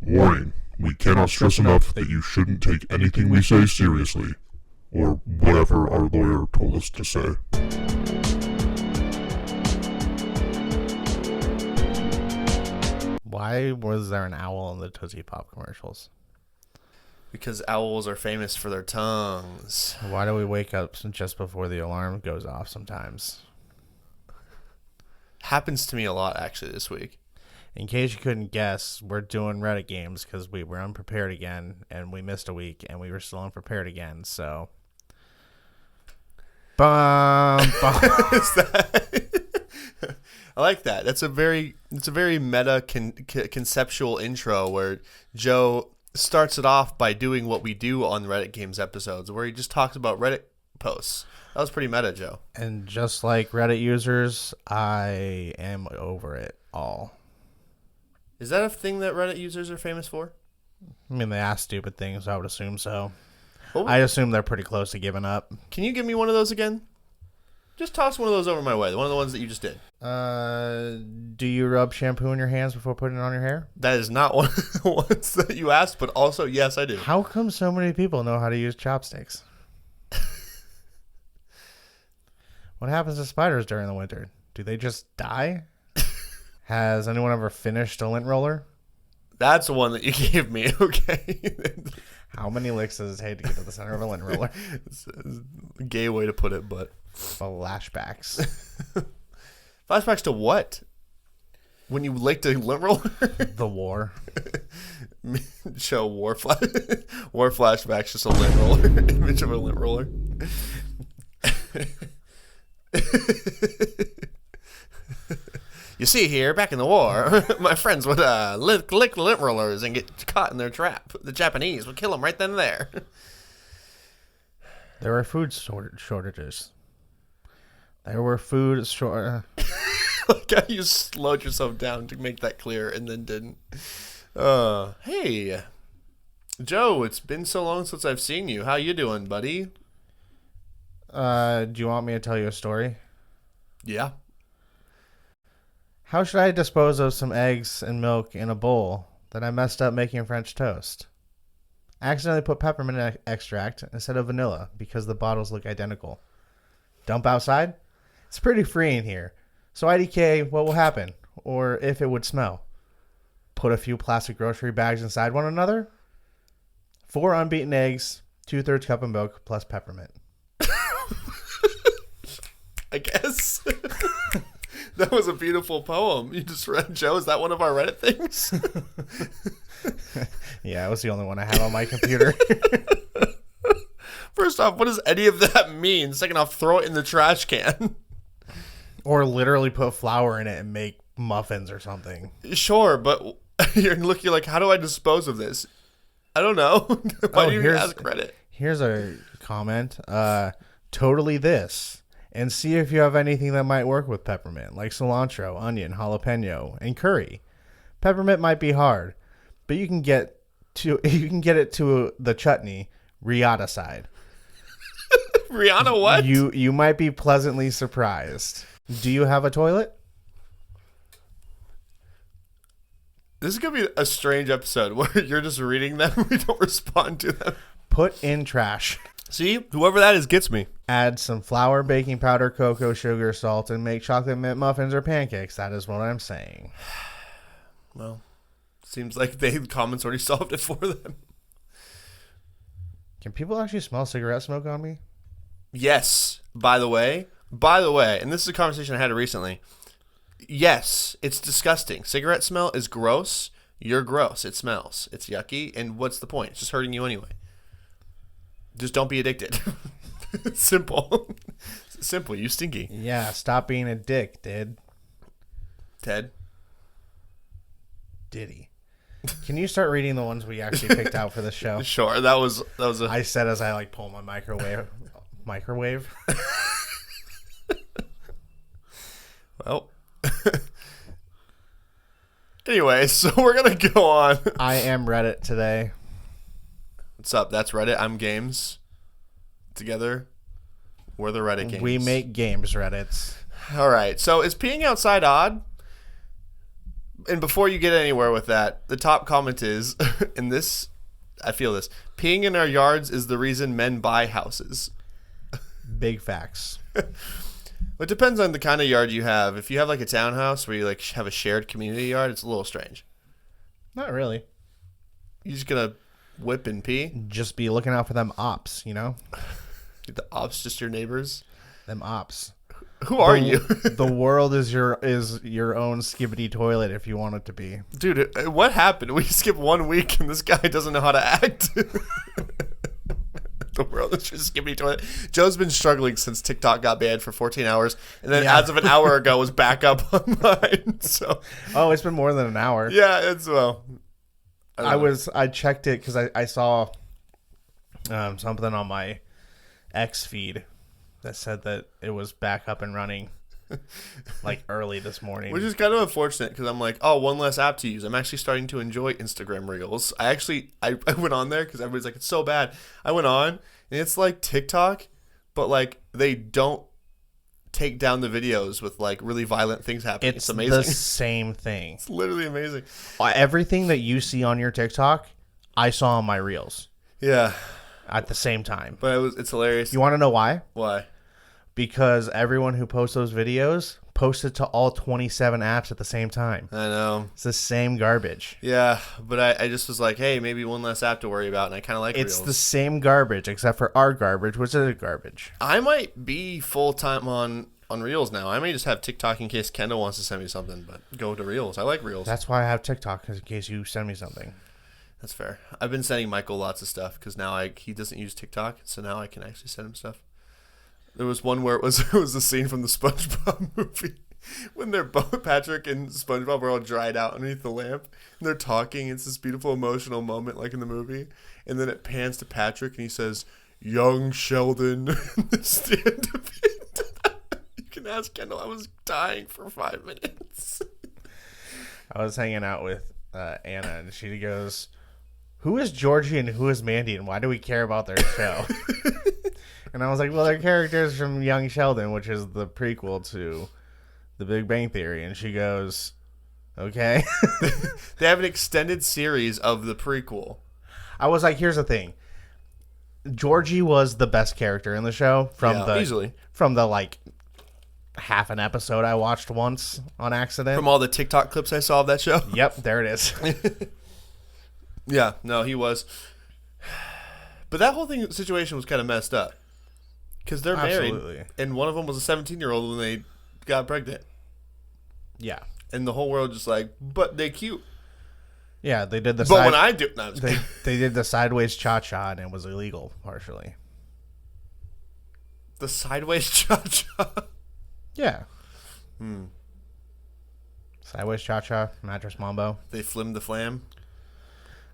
Warning, we cannot stress enough that you shouldn't take anything we say seriously, or whatever our lawyer told us to say. Why was there an owl in the Tootsie Pop commercials? Because owls are famous for their tongues. Why do we wake up just before the alarm goes off sometimes? Happens to me a lot, actually, this week. In case you couldn't guess, we're doing Reddit games because we were unprepared again, and we missed a week, and we were still unprepared again, so... Bum, bum. I like that. It's a very meta conceptual intro where Joe starts it off by doing what we do on Reddit Games episodes, where he just talks about Reddit posts. That was pretty meta, Joe. And just like Reddit users, I am over it all. Is that a thing that Reddit users are famous for? I mean, they ask stupid things, I would assume so. Oh. I assume they're pretty close to giving up. Can you give me one of those again? Just toss one of those over my way. One of the ones that you just did. Do you rub shampoo in your hands before putting it on your hair? That is not one of the ones that you asked, but also, yes, I do. How come so many people know how to use chopsticks? What happens to spiders during the winter? Do they just die? Has anyone ever finished a lint roller? That's the one that you gave me, okay? How many licks does it take to get to the center of a lint roller? It's a gay way to put it, but... Flashbacks. Flashbacks to what? When you licked a lint roller? The war. Show war flashbacks, just a lint roller. Image of a lint roller. You see here, back in the war, my friends would lick lint rollers and get caught in their trap. The Japanese would kill them right then and there. There were food shortages. There were food Like how you slowed yourself down to make that clear and then didn't. Hey, Joe, it's been so long since I've seen you. How you doing, buddy? Do you want me to tell you a story? Yeah. How should I dispose of some eggs and milk in a bowl that I messed up making French toast? I accidentally put peppermint extract instead of vanilla because the bottles look identical. Dump outside? It's pretty free in here. So IDK, what will happen? Or if it would smell? Put a few plastic grocery bags inside one another? 4 unbeaten eggs, 2/3 cup of milk plus peppermint. I guess. That was a beautiful poem you just read, Joe. Is that one of our Reddit things? Yeah, it was the only one I had on my computer. First off, what does any of that mean? Second off, throw it in the trash can. Or literally put flour in it and make muffins or something. Sure, but you're like, how do I dispose of this? I don't know. Why do you ask Reddit? Here's a comment. Totally this. And see if you have anything that might work with peppermint, like cilantro, onion, jalapeno, and curry. Peppermint might be hard, but you can get it to the chutney Rihanna side. Rihanna what? You might be pleasantly surprised. Do you have a toilet? This is going to be a strange episode where you're just reading them and we don't respond to them. Put in trash. See, whoever that is gets me. Add some flour, baking powder, cocoa, sugar, salt, and make chocolate mint muffins or pancakes. That is what I'm saying. Well, seems like the comments already solved it for them. Can people actually smell cigarette smoke on me? Yes. By the way, and this is a conversation I had recently. Yes, it's disgusting. Cigarette smell is gross. You're gross. It smells. It's yucky. And what's the point? It's just hurting you anyway. Just don't be addicted. Simple. Simple. You stinky. Yeah, stop being a dick, Ted. Diddy. Can you start reading the ones we actually picked out for this show? Sure. That was a... I said as I pull my microwave. Well. Anyway, so we're going to go on. I am Reddit today. What's up? That's Reddit. I'm Games. Together, we're the Reddit Games. We make games, Reddits. All right. So is peeing outside odd? And before you get anywhere with that, the top comment is, and this, I feel this, peeing in our yards is the reason men buy houses. Big facts. It depends on the kind of yard you have. If you have like a townhouse where you like have a shared community yard, it's a little strange. Not really. You're just gonna whip and pee? Just be looking out for them ops, you know? The ops just your neighbors? Them ops. Who are you? The world is your own skibbity toilet if you want it to be. Dude, what happened? We skip 1 week and this guy doesn't know how to act. The world is just skippity toilet. Joe's been struggling since TikTok got banned for 14 hours, and then Yeah. as of an hour ago was back up online. So Oh, it's been more than an hour. yeah, it's well. I checked it because I saw something on my X feed that said that it was back up and running like early this morning. Which is kind of unfortunate because I'm like, oh, one less app to use. I'm actually starting to enjoy Instagram Reels. I went on there because everybody's like, it's so bad. I went on and it's like TikTok, but like they don't take down the videos with like really violent things happening. It's amazing. the same thing. It's literally amazing. Everything that you see on your TikTok, I saw on my Reels Yeah, at the same time. but it's hilarious. You want to know why? Why? Because everyone who posts those videos posts it to all 27 apps at the same time. I know. It's the same garbage. Yeah, but I just was like, hey, maybe one less app to worry about, and I kind of like It's Reels. the same garbage except for our garbage, which is garbage. I might be full time on Reels now. I may just have TikTok in case Kendall wants to send me something, but go to Reels. I like Reels. That's why I have TikTok, in case you send me something. That's fair. I've been sending Michael lots of stuff because now he doesn't use TikTok, so now I can actually send him stuff. There was one where it was the scene from the SpongeBob movie when they're both Patrick and SpongeBob are all dried out underneath the lamp and they're talking. It's this beautiful emotional moment like in the movie, and then it pans to Patrick and he says, "Young Sheldon." Stand up. You can ask Kendall. I was dying for 5 minutes. I was hanging out with Anna, and she goes, "Who is Georgie and who is Mandy, and why do we care about their show?" And I was like, "Well, they're characters from Young Sheldon, which is the prequel to The Big Bang Theory." And she goes, "Okay." They have an extended series of the prequel. I was like, "Here's the thing. Georgie was the best character in the show Easily. from the like half an episode I watched once on accident." From all the TikTok clips I saw of that show. Yep, there it is. Yeah, no, he was. But that whole situation was kind of messed up. Because they're Absolutely. married, and one of them was a 17-year-old when they got pregnant. Yeah. And the whole world just like, but they cute. Yeah, they did the But when I do... No, I'm just they kidding. they did the sideways cha-cha, and it was illegal partially. The sideways cha-cha. Yeah. Sideways cha-cha, mattress mambo. They flimmed the flam.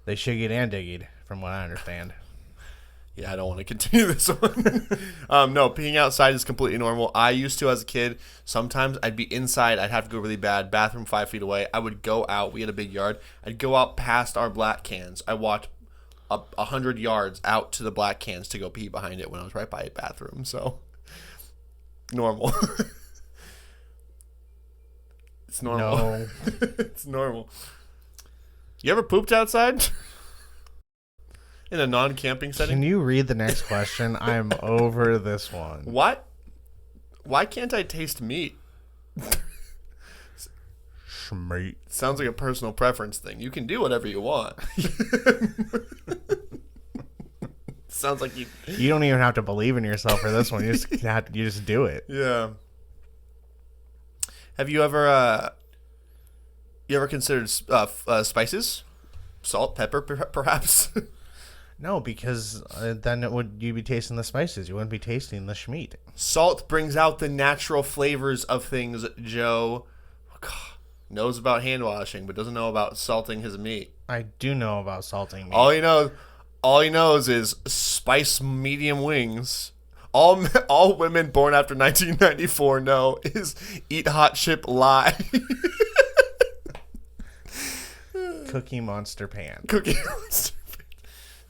They shiggied and diggied, from what I understand. Yeah, I don't want to continue this one. No, peeing outside is completely normal. I used to as a kid. Sometimes I'd be inside. I'd have to go really bad. Bathroom 5 feet away. I would go out. We had a big yard. I'd go out past our black cans. I walked 100 yards out to the black cans to go pee behind it when I was right by a bathroom. So, normal. It's normal. No. It's normal. You ever pooped outside? In a non-camping setting? Can you read the next question? I'm over this one. What? Why can't I taste meat? Schmeat. Sounds like a personal preference thing. You can do whatever you want. Sounds like you... You don't even have to believe in yourself for this one. You just do it. Yeah. Have you ever considered spices? Salt, pepper, perhaps? No, because then you'd be tasting the spices. You wouldn't be tasting the schmeat. Salt brings out the natural flavors of things. Joe knows about hand washing, but doesn't know about salting his meat. I do know about salting meat. All he knows is spice medium wings. All women born after 1994 know is eat hot, ship, lie. Cookie Monster pan. Cookie Monster.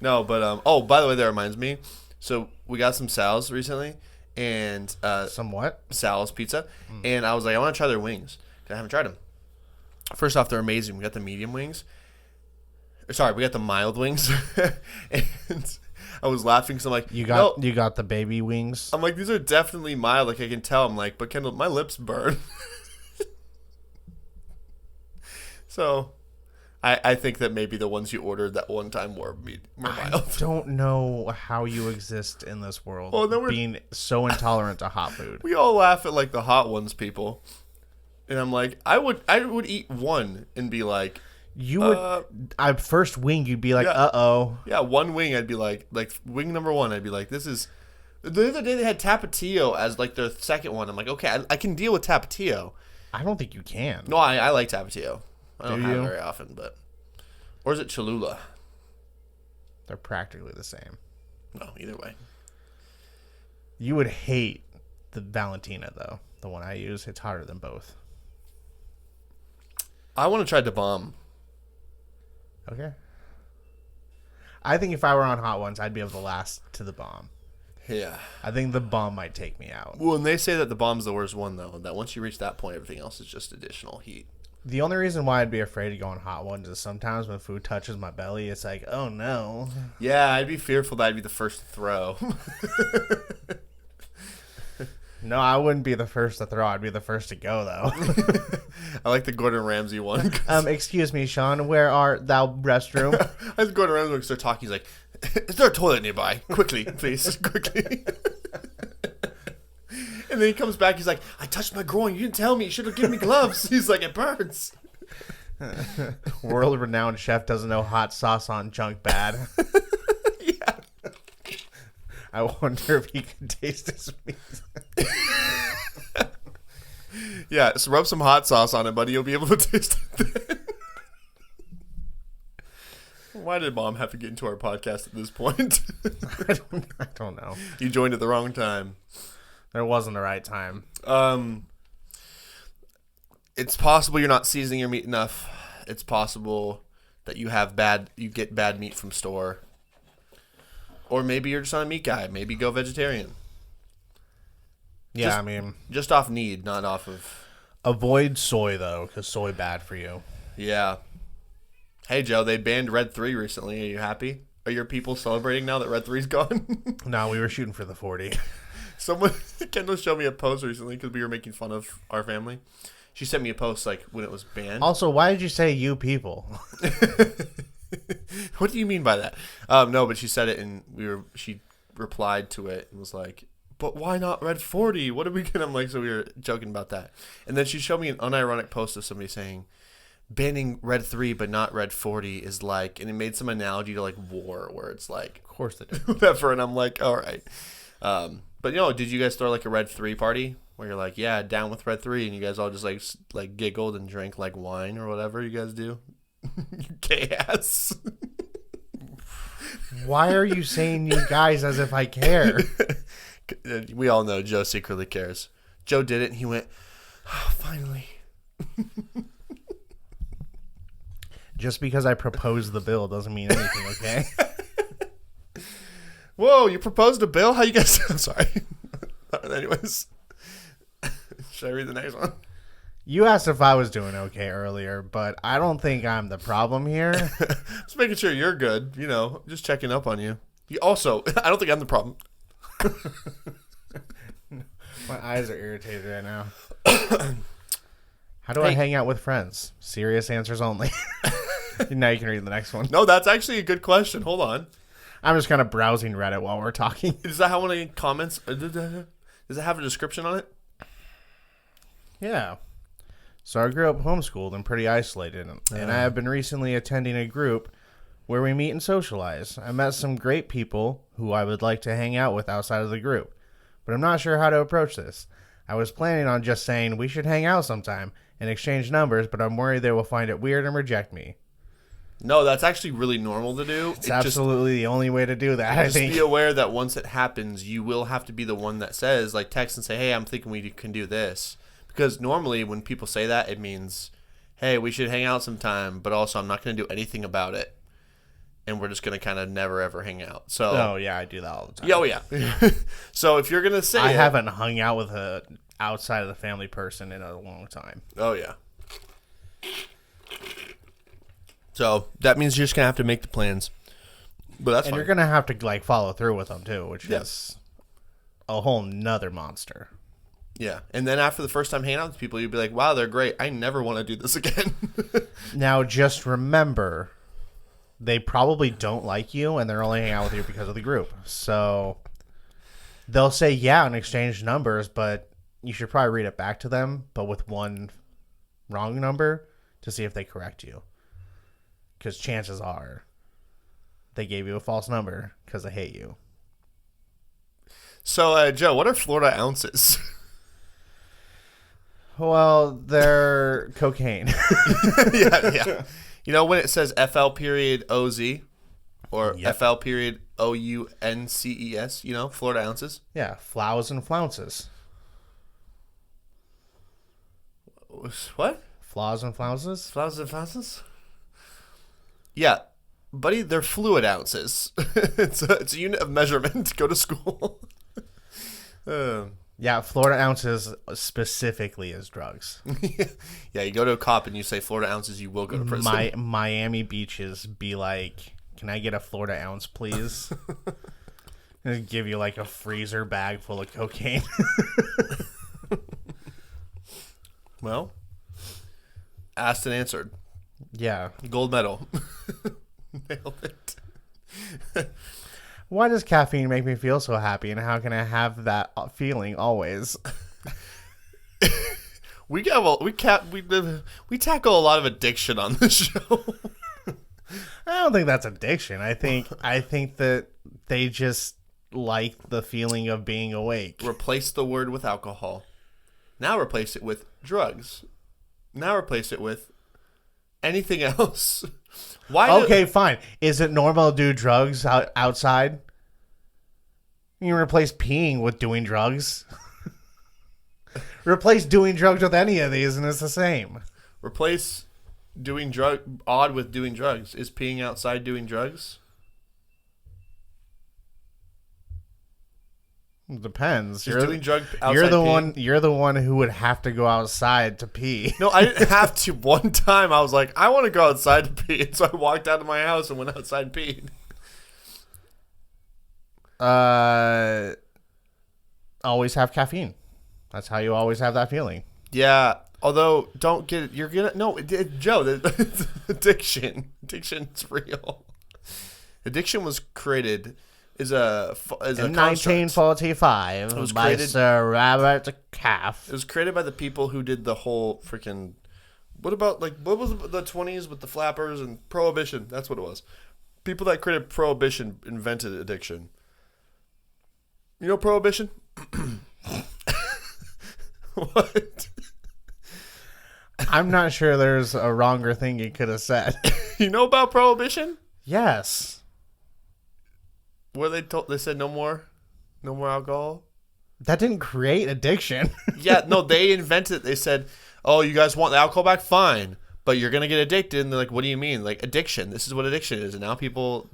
No, but oh, by the way, that reminds me. So we got some Sal's recently, and Somewhat. Sal's Pizza, and I was like, I want to try their wings. 'Cause I haven't tried them. First off, they're amazing. We got the medium wings. Sorry, we got the mild wings. And I was laughing because I'm like, You got the baby wings. I'm like, these are definitely mild. Like, I can tell. I'm like, but Kendall, my lips burn. So, I think that maybe the ones you ordered that one time were mild. I don't know how you exist in this world, Oh, then we're- being so intolerant to hot food. We all laugh at like the hot ones, people. And I'm like, I would eat one and be like, You would, I first wing, you'd be like, Yeah. uh-oh. yeah, one wing. I'd be like wing number one. I'd be like, this is. The other day they had Tapatio as like their second one. I'm like, okay, I can deal with Tapatio. I don't think you can. No, I like Tapatio. I don't Do have it you? very often, but or is it Cholula? They're practically the same. No, either way. You would hate the Valentina, though. The one I use, it's hotter than both. I want to try the bomb. Okay. I think if I were on hot ones, I'd be able to last to the bomb. Yeah. I think the bomb might take me out. Well, and they say that the bomb's the worst one though. That once you reach that point, everything else is just additional heat. The only reason why I'd be afraid to go on hot ones is sometimes when food touches my belly, it's like, oh no. Yeah, I'd be fearful that I'd be the first to throw. No, I wouldn't be the first to throw. I'd be the first to go, though. I like the Gordon Ramsay one. Excuse me, Sean, where art thou, restroom? As Gordon Ramsay starts talking, he's like, is there a toilet nearby? Quickly, please, quickly. And then he comes back, he's like, I touched my groin. You didn't tell me. You should have given me gloves. He's like, it burns. World-renowned chef doesn't know hot sauce on junk bad. Yeah. I wonder if he can taste his meat. Yeah, so rub some hot sauce on it, buddy. You'll be able to taste it. Why did Mom have to get into our podcast at this point? I don't know. You joined at the wrong time. There wasn't the right time. It's possible you're not seasoning your meat enough. It's possible that you get bad meat from store. Or maybe you're just not a meat guy. Maybe go vegetarian. Yeah, Just- I mean, Just off need, not off of... avoid soy, though, because soy bad for you. Yeah. Hey, Joe, they banned Red 3 recently. Are you happy? Are your people celebrating now that Red 3's gone? No, we were shooting for the 40. Kendall showed me a post recently because we were making fun of our family. She sent me a post like when it was banned. Also, why did you say you people? What do you mean by that? No, but she said it and she replied to it and was like, but why not Red 40? What are we gonna? I'm like, so we were joking about that. And then she showed me an unironic post of somebody saying, banning Red 3 but not Red 40 is like, and it made some analogy to like war where it's like, Of course they do. whatever. And I'm like, all right. But did you guys throw like a Red 3 party where you're like, yeah, down with Red 3, and you guys all just like giggled and drank like wine or whatever you guys do? You gay ass. Why are you saying you guys as if I care? We all know Joe secretly cares. Joe did it and he went, oh, finally. Just because I proposed the bill doesn't mean anything, okay? Whoa, you proposed a bill? How you guys... I'm sorry. Anyways. Should I read the next one? You asked if I was doing okay earlier, but I don't think I'm the problem here. Just making sure you're good. Just checking up on you. Also, I don't think I'm the problem. My eyes are irritated right now. How do I hang out with friends? Serious answers only. Now you can read the next one. No, that's actually a good question. Hold on. I'm just kind of browsing Reddit while we're talking. Does that have any comments? Does it have a description on it? Yeah. So I grew up homeschooled and pretty isolated, and I have been recently attending a group where we meet and socialize. I met some great people who I would like to hang out with outside of the group, but I'm not sure how to approach this. I was planning on just saying we should hang out sometime and exchange numbers, but I'm worried they will find it weird and reject me. No, that's actually really normal to do. It's absolutely the only way to do that, I Just think. be aware that once it happens, you will have to be the one that says, like, text and say, hey, I'm thinking we can do this. Because normally when people say that, it means, hey, we should hang out sometime, but also I'm not going to do anything about it. And we're just going to kind of never, ever hang out. So, Oh, yeah, I do that all the time. Oh, yeah. So if you're going to say I it, haven't hung out with a outside of the family person in a long time. Oh, yeah. So that means you're just gonna have to make the plans. But that's And fine. you're gonna have to like follow through with them too, which Yeah. is a whole nother monster. Yeah, and then after the first time hanging out with people, you'd be like, "Wow, they're great. I never want to do this again." Now, just remember, they probably don't like you, and they're only hanging out with you because of the group. So they'll say yeah and exchange numbers, but you should probably read it back to them, but with one wrong number to see if they correct you. Because chances are they gave you a false number because they hate you. So, Joe, what are Florida ounces? Well, they're cocaine. yeah. You know when it says FL period OZ or Yep. FL period OUNCES? You know, Florida ounces. Yeah, flows and flounces. What? Flaws and flounces? Flowers and ounces? Yeah, buddy, they're fluid ounces. it's a unit of measurement. Go to school. Yeah, Florida ounces specifically is drugs. Yeah, you go to a cop and you say Florida ounces, you will go to prison. Miami beaches be like, can I get a Florida ounce, please? And give you like a freezer bag full of cocaine. Well, asked and answered. Yeah. Gold medal. Nailed it. Why does caffeine make me feel so happy, and how can I have that feeling always? We tackle a lot of addiction on this show. I don't think that's addiction. I think that they just like the feeling of being awake. Replace the word with alcohol. Now replace it with drugs. Now replace it with anything else. Why? Okay, fine. Is it normal to do drugs outside? You can replace peeing with doing drugs. Replace doing drugs with any of these, and it's the same. Replace odd with doing drugs. Is peeing outside doing drugs? It depends. Is doing drug outside You're the peeing? one. You're the one who would have to go outside to pee. No, I didn't have to. One time I was like, I want to go outside to pee. And so I walked out of my house and went outside and peed. Always have caffeine. That's how you always have that feeling. Yeah. Although, don't get it. You're going to. No, Joe, it's addiction. Addiction's real. Addiction was created is a In construct. 1945 was by created- Sir Robert Calf. It was created by the people who did the whole freaking. What about what was the 20s with the flappers and prohibition? That's what it was. People that created prohibition invented addiction. You know prohibition? What? I'm not sure there's a wronger thing you could have said. You know about prohibition? Yes. Where they said no more alcohol. That didn't create addiction. Yeah, no, they invented it. They said, "Oh, you guys want the alcohol back? Fine, but you're gonna get addicted." And they're like, "What do you mean? Like addiction? This is what addiction is." And now people,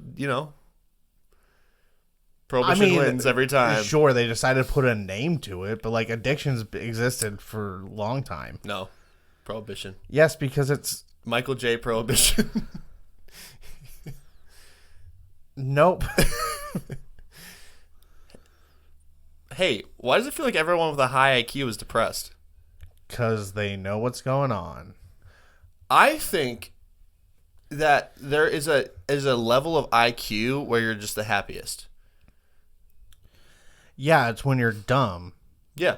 prohibition wins every time. Sure, they decided to put a name to it, but like addictions existed for a long time. No, prohibition. Yes, because it's Michael J. Prohibition. nope. Hey, why does it feel like everyone with a high IQ is depressed? Because they know what's going on. I think that there is a level of IQ where you're just the happiest. Yeah, it's when you're dumb Yeah.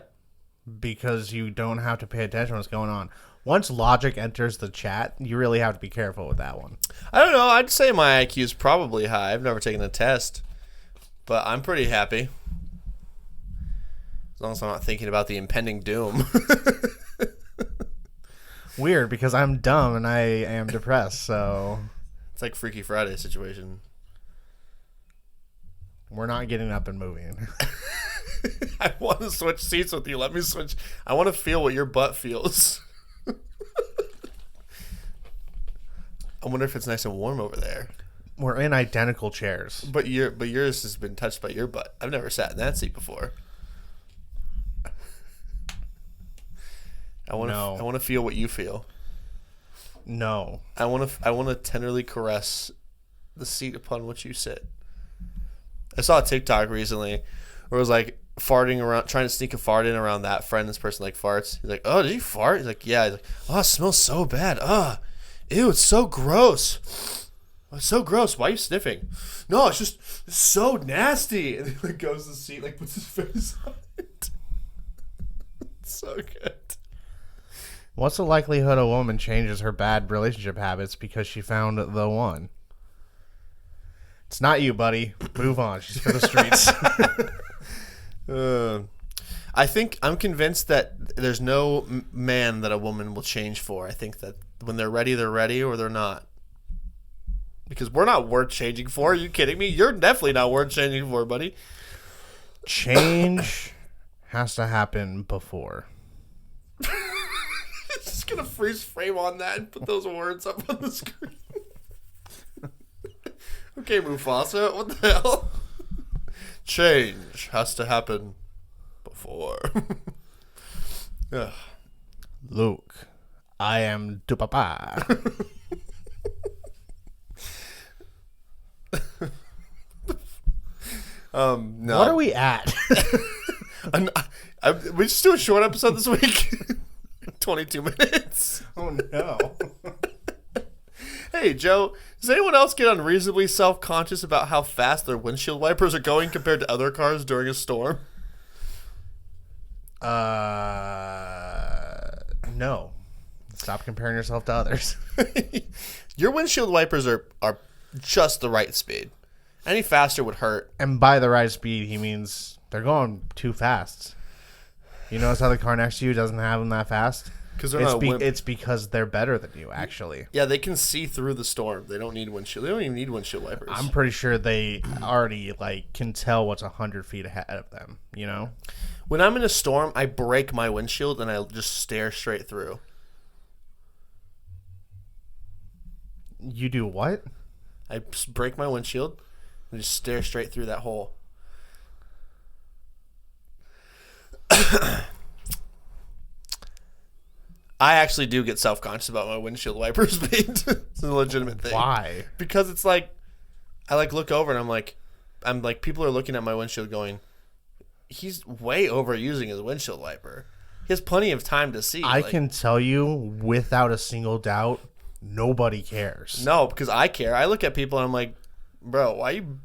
because you don't have to pay attention to what's going on. Once logic enters the chat, you really have to be careful with that one. I don't know. I'd say my IQ is probably high. I've never taken the test, but I'm pretty happy. As long as I'm not thinking about the impending doom. Weird, because I'm dumb and I am depressed, so It's like Freaky Friday situation. we're not getting up and moving. I want to switch seats with you. Let me switch. I want to feel what your butt feels. I wonder if it's nice and warm over there. We're in identical chairs. But yours has been touched by your butt. I've never sat in that seat before. I want to feel what you feel. No. I want to tenderly caress the seat upon which you sit. I saw a TikTok recently where it was like farting around, trying to sneak a fart in around that friend. This person like farts. He's like, "Oh, did you fart?" He's like, "Yeah." He's like, "Oh, it smells so bad. Ew, it's so gross. It's so gross. Why are you sniffing?" "No, it's so nasty." And he like goes to the seat, like puts his face on it. It's so good. What's the likelihood a woman changes her bad relationship habits because she found the one? It's not you, buddy. Move on. She's for the streets. I'm convinced that there's no man that a woman will change for. I think that when they're ready, or they're not. Because we're not worth changing for. Are you kidding me? You're definitely not worth changing for, buddy. Change has to happen before. Just gonna freeze frame on that and put those words up on the screen. Okay, Mufasa, what the hell? Change has to happen before. Ugh. Luke, I am du papa. No. What are we at? We just do a short episode this week. 22 minutes. Oh, no. Hey, Joe, does anyone else get unreasonably self-conscious about how fast their windshield wipers are going compared to other cars during a storm? No. Stop comparing yourself to others. Your windshield wipers are just the right speed. Any faster would hurt. And by the right speed, he means they're going too fast. You notice how the car next to you doesn't have them that fast? Because they're not a wimp. It's because they're better than you, actually. Yeah, they can see through the storm. They don't need windshield. They don't even need windshield wipers. I'm pretty sure they already can tell what's 100 feet ahead of them, you know? When I'm in a storm, I break my windshield and I just stare straight through. You do what? I break my windshield and just stare straight through that hole. I actually do get self-conscious about my windshield wiper speed. It's a legitimate thing. Why? Because it's like, I like look over and I'm like, people are looking at my windshield going, he's way overusing his windshield wiper. He has plenty of time to see. I can tell you without a single doubt, nobody cares. No, because I care. I look at people and I'm like, bro,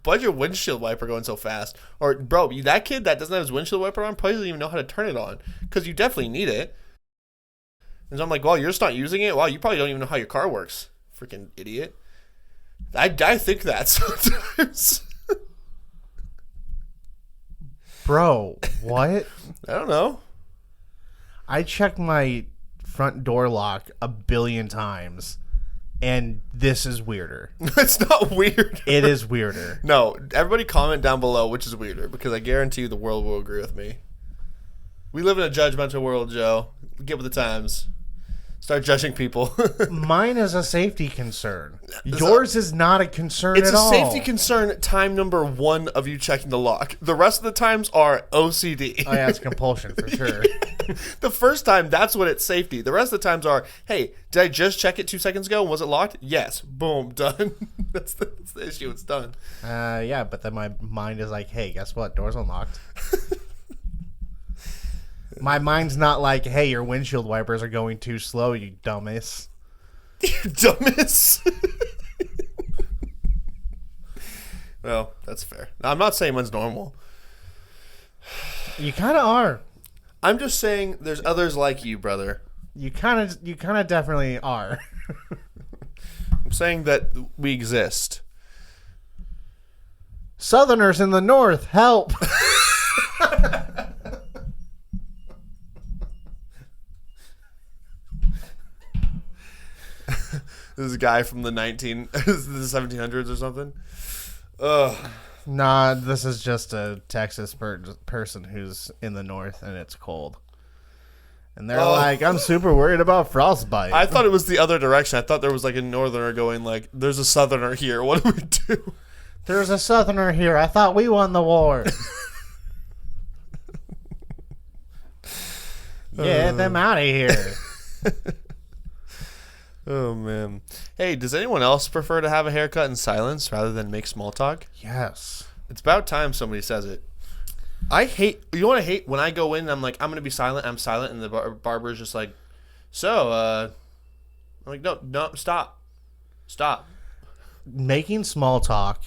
why's your windshield wiper going so fast? Or, bro, that kid that doesn't have his windshield wiper on probably doesn't even know how to turn it on. Because you definitely need it. And so I'm like, well, you're just not using it? Well, you probably don't even know how your car works. Freaking idiot. I think that sometimes. Bro, what? I don't know. I checked my front door lock 1 billion times, and this is weirder. It's not weird. It is weirder. No, everybody comment down below which is weirder, because I guarantee you the world will agree with me. We live in a judgmental world, Joe. Get with the times. Start judging people. Mine is a safety concern. Yours is not a concern It's at a all. safety concern time number 1 of you checking the lock. The rest of the times are OCD. Oh, yeah, it's compulsion for sure. The first time, that's when it's safety. The rest of the times are, hey, did I just check it 2 seconds ago? Was it locked? Yes. Boom. Done. That's the issue. It's done. Yeah, but then my mind is like, hey, guess what? Door's unlocked. My mind's not like, hey, your windshield wipers are going too slow, you dumbass. You dumbass. Well, that's fair. Now, I'm not saying mine's normal. You kind of are. I'm just saying there's others like you, brother. You kind of definitely are. I'm saying that we exist. Southerners in the north, help. This is a guy from the 1700s or something. Ugh. Nah, this is just a Texas person who's in the north and it's cold. And they're like, I'm super worried about frostbite. I thought it was the other direction. I thought there was like a northerner going like, there's a southerner here. What do we do? There's a southerner here. I thought we won the war. Get them out of here. Oh man. Hey, does anyone else prefer to have a haircut in silence rather than make small talk? Yes. It's about time somebody says it. I hate. You know what I hate? When I go in and I'm like, I'm gonna be silent. I'm silent, and the barber's just like, so. I'm like, no, stop. Making small talk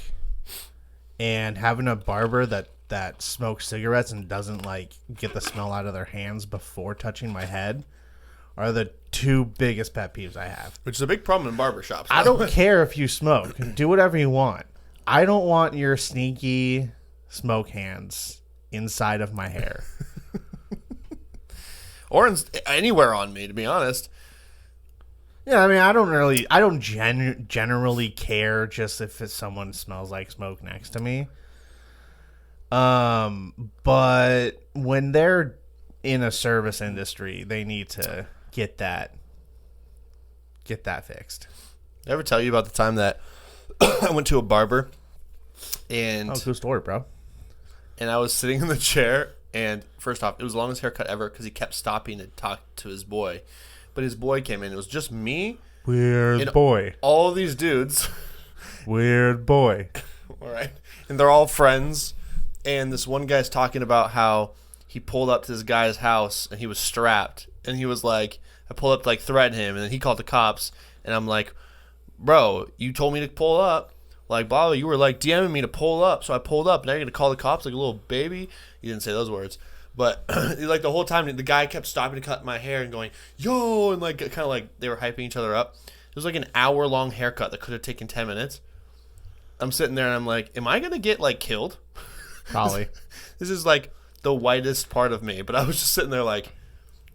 and having a barber that smokes cigarettes and doesn't like get the smell out of their hands before touching my head are the two biggest pet peeves I have. Which is a big problem in barbershops. I don't care if you smoke. Do whatever you want. I don't want your sneaky smoke hands inside of my hair. Or anywhere on me, to be honest. Yeah, I mean, I don't generally care just if someone smells like smoke next to me. But when they're in a service industry, they need to get that fixed. Did I ever tell you about the time that I went to a barber and Oh, cool story, bro. I was sitting in the chair, and first off, it was the longest haircut ever because he kept stopping to talk to his boy. But his boy came in. It was just me, Weird boy. all these dudes. Weird boy. All right. And they're all friends. And this one guy's talking about how he pulled up to this guy's house and he was strapped. And he was like, I pulled up to like threaten him. And then he called the cops. And I'm like, bro, you told me to pull up. Like, blah, you were like DMing me to pull up. So I pulled up. Now you're going to call the cops like a little baby. You didn't say those words. But like the whole time, the guy kept stopping to cut my hair and going, yo, and like kind of like they were hyping each other up. It was like an hour-long haircut that could have taken 10 minutes. I'm sitting there and I'm like, am I going to get like killed? Probably. This is like the whitest part of me. But I was just sitting there like,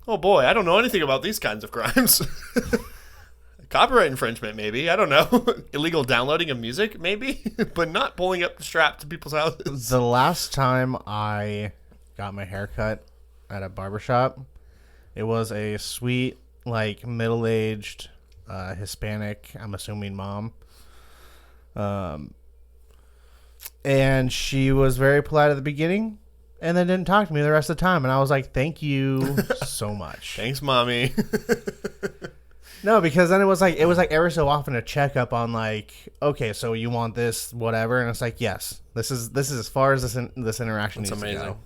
oh boy, I don't know anything about these kinds of crimes. Copyright infringement, maybe. I don't know. Illegal downloading of music, maybe. But not pulling up the strap to people's houses. The last time I got my hair cut at a barbershop, it was a sweet, like, middle-aged Hispanic, I'm assuming mom. And she was very polite at the beginning and then didn't talk to me the rest of the time. And I was like, thank you so much. Thanks, mommy. No, because then it was like every so often a checkup on like, okay, so you want this, whatever, and it's like, yes, this is as far as this interaction That's needs to amazing. go.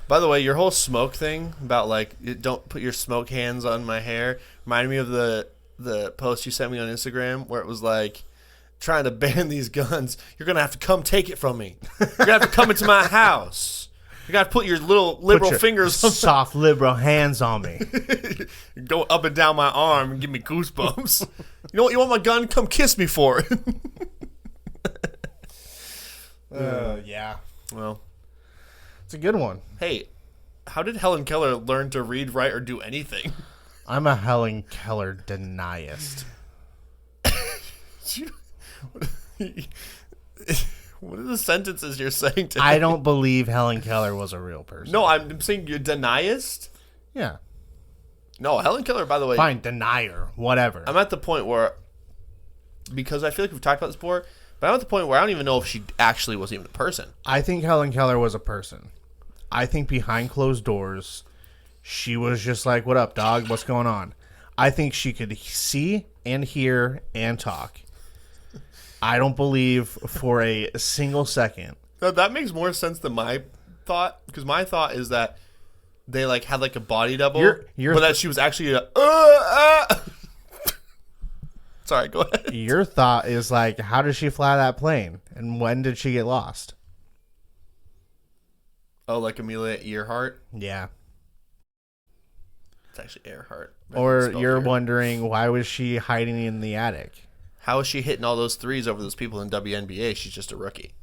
By the way, your whole smoke thing about like don't put your smoke hands on my hair reminded me of the post you sent me on Instagram where it was like trying to ban these guns. You're gonna have to come take it from me. You're gonna have to come into my house. You gotta put your little liberal Put your fingers on soft liberal hands on me. go up and down my arm and give me goosebumps. You know what? You want my gun? Come kiss me for it. Yeah, Well, it's a good one. hey, how did Helen Keller learn to read, write, or do anything? I'm a Helen Keller deniist. What are the sentences you're saying to I me? don't believe Helen Keller was a real person. No, I'm saying you're deniist. Yeah. No, Helen Keller, by the way, Fine, denier, whatever. I'm at the point where, because I feel like we've talked about this before, but I'm at the point where I don't even know if she actually was even a person. I think Helen Keller was a person. I think behind closed doors, she was just like, what up, dog? What's going on? I think she could see and hear and talk. I don't believe for a single second. No, that makes more sense than my thought, because my thought is that they like had like a body double, Your but that she was actually a. Sorry, go ahead. Your thought is like, how did she fly that plane? And when did she get lost? Oh, like Amelia Earhart. Yeah. It's actually Earhart. Or Spelled you're weird. wondering, why was she hiding in the attic? How is she hitting all those threes over those people in WNBA? She's just a rookie.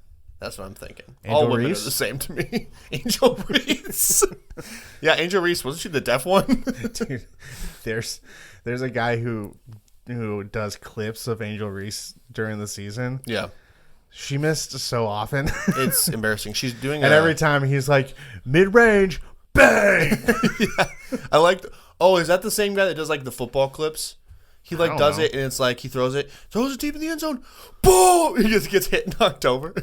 That's what I'm thinking. Angel all women Reese? are the same to me. Angel Reese. Yeah, Angel Reese. Wasn't she the deaf one? Dude, there's a guy who does clips of Angel Reese during the season. Yeah. She missed so often. It's embarrassing. She's doing And every time he's like, mid-range, bang! Yeah. I like. Oh, is that the same guy that does like the football clips? He like don't does know. it and it's like he throws it deep in the end zone. Boom! He just gets hit and knocked over.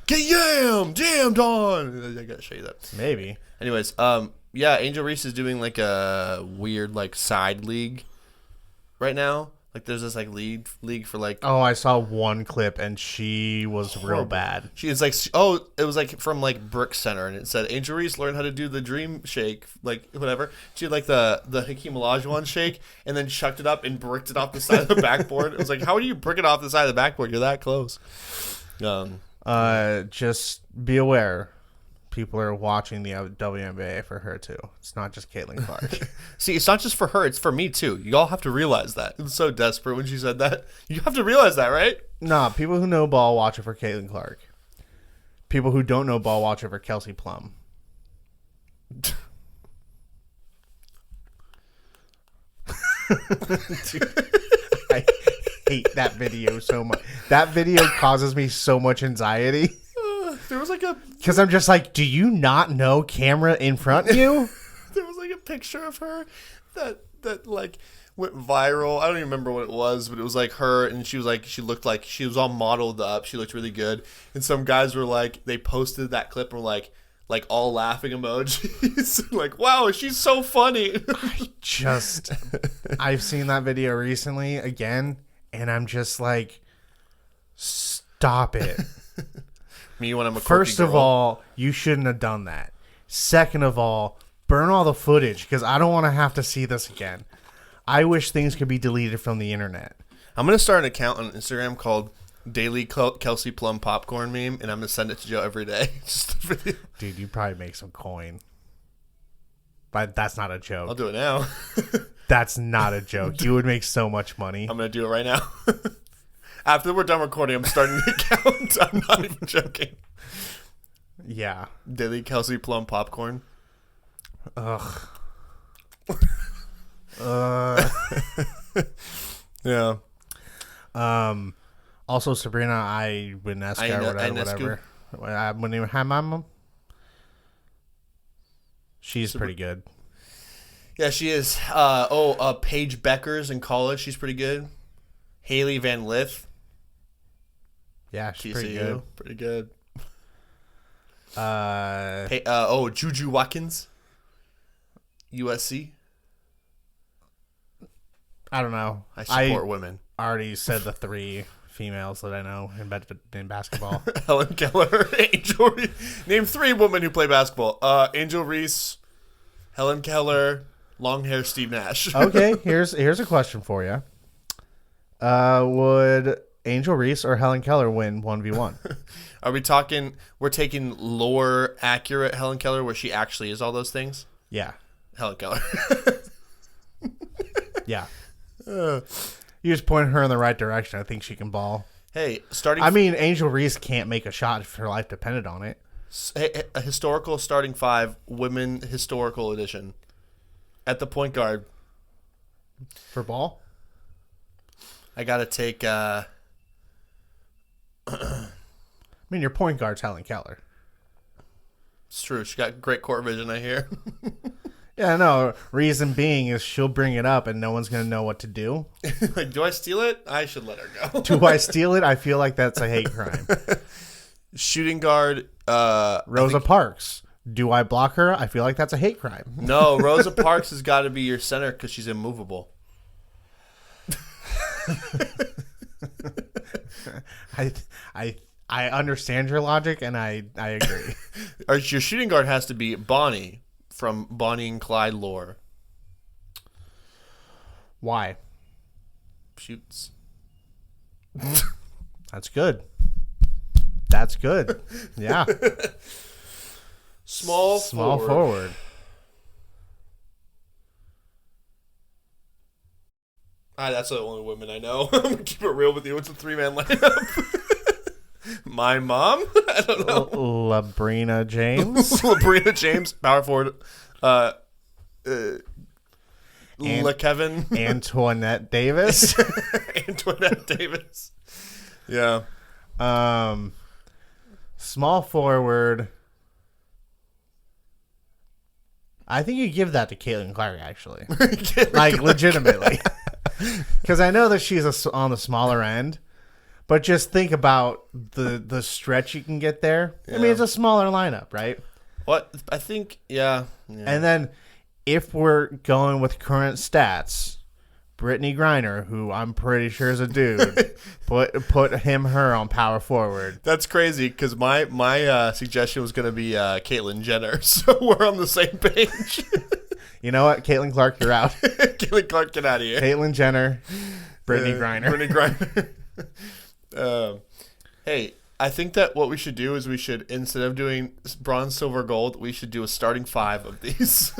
Get jammed on. I gotta show you that. Maybe. Anyways, yeah, Angel Reese is doing like a weird like side league right now. Like there's this like league for like Oh, I saw one clip and she was real horrible. bad. She is like, it was like from like Brick Center, and it said Angel Reese learned how to do the dream shake, like whatever. She had like the Hakeem Olajuwon shake, and then chucked it up and bricked it off the side of the backboard. It was like, how do you brick it off the side of the backboard? You're that close. Just be aware. People are watching the WNBA for her too. It's not just Caitlin Clark. See, it's not just for her; it's for me too. Y'all have to realize that. It was so desperate when she said that. You have to realize that, right? Nah, people who know ball watch it for Caitlin Clark. People who don't know ball watch it for Kelsey Plum. Dude, I hate that video so much. That video causes me so much anxiety. There was like a Because I'm just like, do you not know camera in front of you? there was like a picture of her that like went viral. I don't even remember what it was, but it was like her, and she looked like she was all modeled up. She looked really good, and some guys were like, they posted that clip and were like all laughing emojis, like, wow, she's so funny. I've seen that video recently again, and I'm just like, stop it. Me when I'm a First quirky of girl. all, you shouldn't have done that. Second of all, burn all the footage because I don't want to have to see this again. I wish things could be deleted from the internet. I'm gonna start an account on Instagram called Daily Kelsey Plum Popcorn Meme, and I'm gonna send it to Joe every day. Just a video. Dude, you probably make some coin. But that's not a I'll joke. do it now. That's not a joke. You would make so much money. I'm gonna do it right now. After we're done recording, I'm starting the account. I'm not even joking. Yeah. Daily Kelsey Plum Popcorn. Ugh. Yeah. Also, Sabrina Ionescu or whatever. When you had my mom, she's pretty good. Yeah, she is. Paige Beckers in college. She's pretty good. Haley Van Lith. Yeah, she's pretty TCU. good. Pretty good. Hey, Juju Watkins. USC. I don't know. I support women. Already said the three females that I know in basketball. Helen Keller, Angel Reese. Name three women who play basketball. Angel Reese, Helen Keller, long hair Steve Nash. Okay, here's a question for you. Would Angel Reese or Helen Keller win 1v1? Are we talking, we're taking lore accurate Helen Keller where she actually is all those things? Yeah. Helen Keller. Yeah. You just point her in the right direction. I think she can ball. Hey, starting. I mean, Angel Reese can't make a shot if her life depended on it. A historical starting five, women historical edition. At the point guard, For ball? I got to take. I mean, your point guard's Helen Keller. It's true. She got great court vision, I hear. Yeah, no. Reason being is she'll bring it up and no one's going to know what to do. Like, do I steal it? I should let her go. Do I steal it? I feel like that's a hate crime. Shooting guard. Rosa Parks. Do I block her? I feel like that's a hate crime. No, Rosa Parks has got to be your center because she's immovable. I understand your logic and I agree. Or your shooting guard has to be Bonnie from Bonnie and Clyde lore. Why? Shoots. That's good. That's good. Yeah. Small forward. That's the only women I know. I'm gonna keep it real with you. It's a 3-man lineup. My mom? I don't know. Labrina James. Labrina James, power forward. Kevin. Antoinette Davis. Antoinette Davis. Yeah. Small forward. I think you give that to Caitlin Clark, actually. Like, legitimately. Because I know that she's on the smaller end. But just think about the stretch you can get there. I mean, it's a smaller lineup, right? What? I think, yeah. And then if we're going with current stats, Brittany Griner, who I'm pretty sure is a dude, put her on power forward. That's crazy because my suggestion was going to be Caitlyn Jenner, so we're on the same page. You know what? Caitlin Clark, you're out. Caitlyn Clark, get out of here. Caitlyn Jenner, Brittany Griner. Brittany Griner. Hey, I think that what we should do is we should, instead of doing bronze, silver, gold, we should do a starting 5 of these.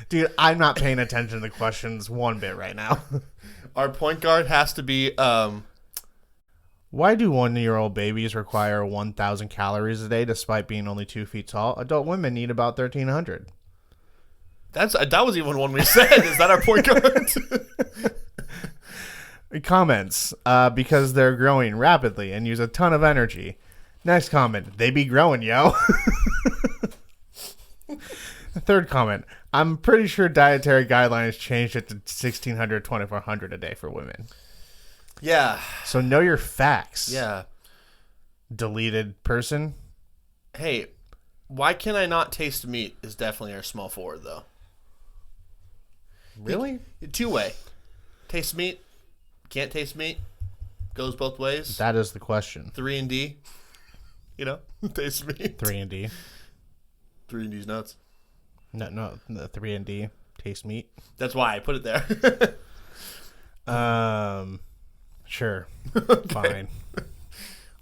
Dude, I'm not paying attention to the questions one bit right now. Our point guard has to be Why do 1-year-old babies require 1,000 calories a day despite being only 2 feet tall? Adult women need about 1,300. that was even one we said. Is that our point guard? Comments, because they're growing rapidly and use a ton of energy. Next comment, they be growing, yo. Third comment, I'm pretty sure dietary guidelines changed it to 1,600, 2,400 a day for women. Yeah. So know your facts. Yeah. Deleted person. Hey, why can I not taste meat is definitely our small forward, though. Really? 2-way. Taste meat. Can't taste meat. Goes both ways. That is the question. 3 and D. You know? Taste meat. 3 and D. 3 and D's nuts. No, the 3 and D. Taste meat. That's why I put it there. Sure. Okay. Fine.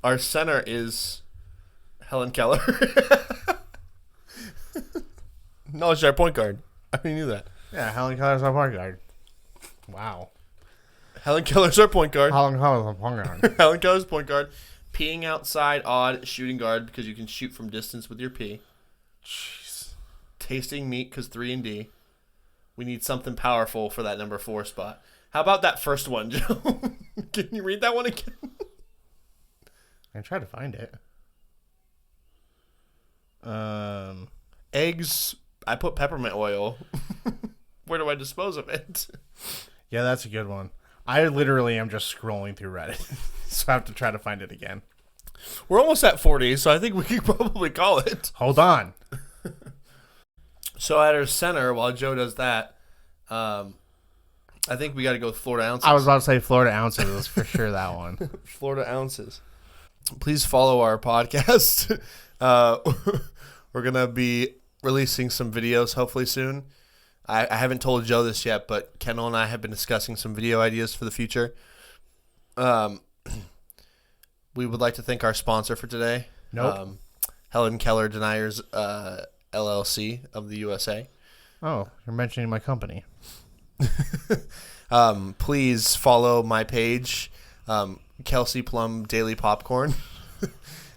Our center is Helen Keller. No, she's our point guard. I already knew that. Yeah, Helen Keller's our point guard. Wow. Helen Keller's our point guard. Helen Keller's our point guard. Helen Keller's point guard. Peeing outside, odd. Shooting guard because you can shoot from distance with your pee. Jeez. Tasting meat because 3 and D. We need something powerful for that number 4 spot. How about that first one, Joe? Can you read that one again? I try to find it. Eggs. I put peppermint oil. Where do I dispose of it? Yeah, that's a good one. I literally am just scrolling through Reddit, so I have to try to find it again. We're almost at 40, so I think we could probably call it. Hold on. So at our center, while Joe does that, I think we got to go with Florida Ounces. I was about to say Florida Ounces is for sure that one. Florida Ounces. Please follow our podcast. We're going to be releasing some videos hopefully soon. I haven't told Joe this yet, but Kendall and I have been discussing some video ideas for the future. We would like to thank our sponsor for today. Nope. Helen Keller Deniers LLC of the USA. Oh, you're mentioning my company. Please follow my page, Kelsey Plum Daily Popcorn.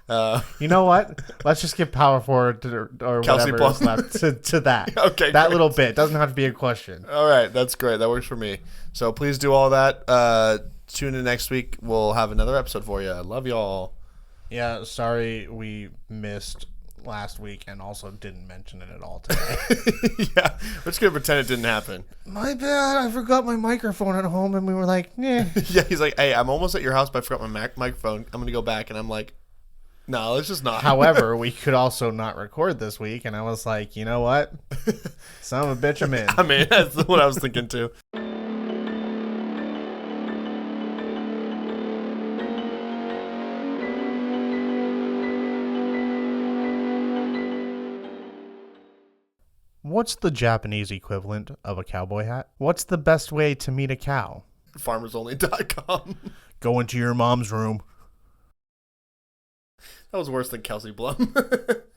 You know what? Let's just give power forward to, or Kelsey whatever is Plum. left to that. Okay, that great. little bit doesn't have to be a question. All right, that's great. That works for me. So please do all that. Tune in next week. We'll have another episode for you. Love y'all. Yeah, sorry we missed last week and also didn't mention it at all today. Yeah, we're just gonna pretend it didn't happen. My bad. I forgot my microphone at home, and we were like, "Yeah." Yeah, he's like, "Hey, I'm almost at your house, but I forgot my microphone. I'm gonna go back," and I'm like, "No, let's just not." However, we could also not record this week, and I was like, you know what? Son of a bitch, I'm in. I mean, that's what I was thinking too. What's the Japanese equivalent of a cowboy hat? What's the best way to meet a cow? FarmersOnly.com. Go into your mom's room. That was worse than Kelsey Blum.